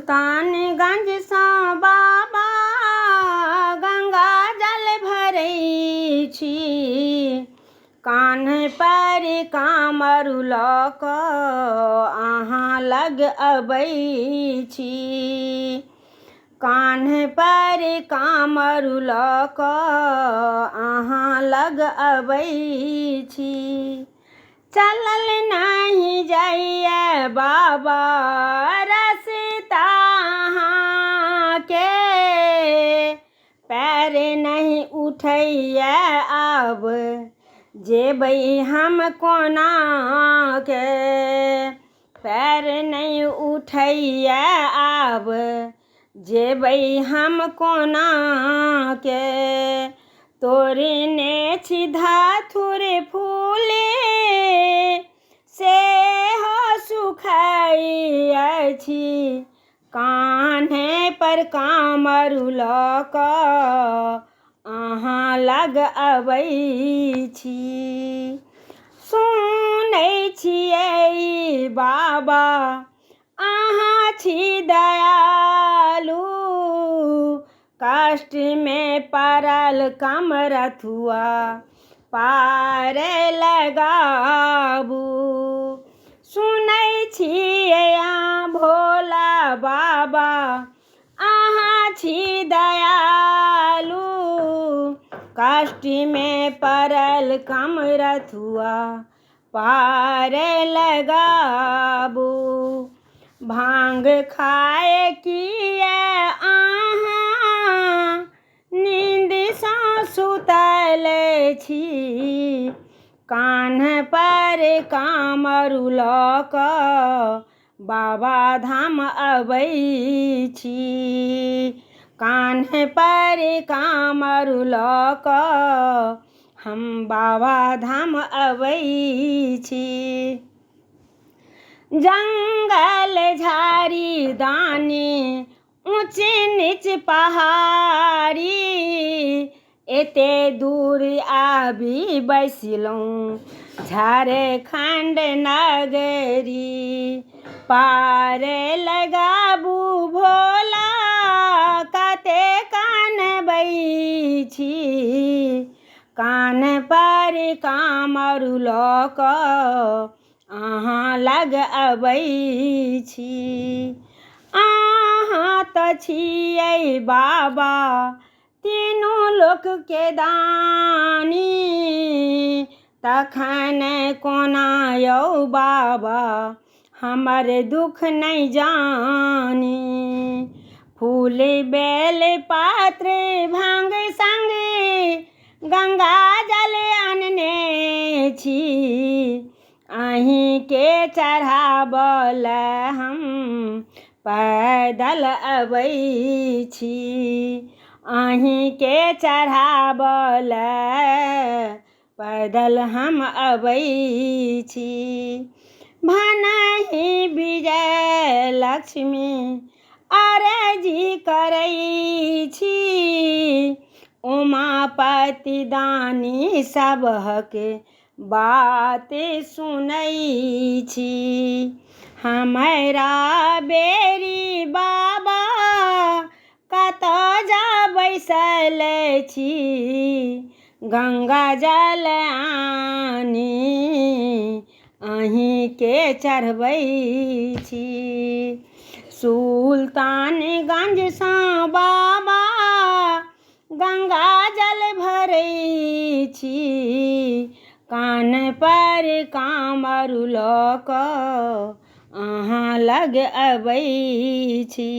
सुल्तानगंज सँ बाबा गंगा जल भरै छी। कान्ह पर कामरू लऽ कऽ अहाँ लग अबै छी। कान्ह पर कामरू लऽ कऽ अहाँ लग अबै छी। चलल नहीं जाइए बाबा रस्ता अहाँके, पैर नहीं उठैए आब जेबै हम कोना के। पैर नहीं उठैए आब जेबै हम कोना के। तोड़ने छी धथुर फूल सेहो सुखै अछि। कान्हे पर कामरू लऽ कऽ अहाँ लग अबै छी। सुनै छियै बाबा अहाँ छी दयालु, कष्ट में पड़ल कमरथुआ पार लगाबू। सुनै छियै भोला बाबा अहाँ छी दयालु, कष्ट में पड़ल कमरथुआ पार लगाबू। भांग खाए किए अहाँ नींद सँ सुतल छी। कान्ह पर कामरू लऽ कऽ बाबा धाम अबै छी। कान्ह पर कामरू लऽ कऽ हम बाबा धाम अबै छी। जंगल झाड़ी दानी ऊँच नीच पहाड़ी, एते दूर आबि बैसलहुँ झारखंड नगरी। पार लगाबू भोला कते कानबै छी। कान्ह पर कामरू लऽ कऽ अहाँ लग अबै छी। अहाँ तऽ छियै बाबा तीनू लोक के दानी, तखन कोना यौ बाबा हमर दुख नहीं जानी। फूल बेल पात्र भांग संग गंगा जल आनने छी। अहीं के चढ़ाबल हम पैदल अबै छी। अहीं के चढ़ाबल पैदल हम अबै छी। भनहि विजय लक्ष्मी अर्जी करै छी। उमापति दानी सबहक बात सुनै छी। हमरा बेरी बाबा कतऽ जा बैसल छी। गंगा जल आनी अहीं के चढ़बै छी। सुल्तानगंज सँ बाबा गंगा जल भरै छी। कान्ह पर कामरू लऽ कऽ अहाँ लग अबै छी।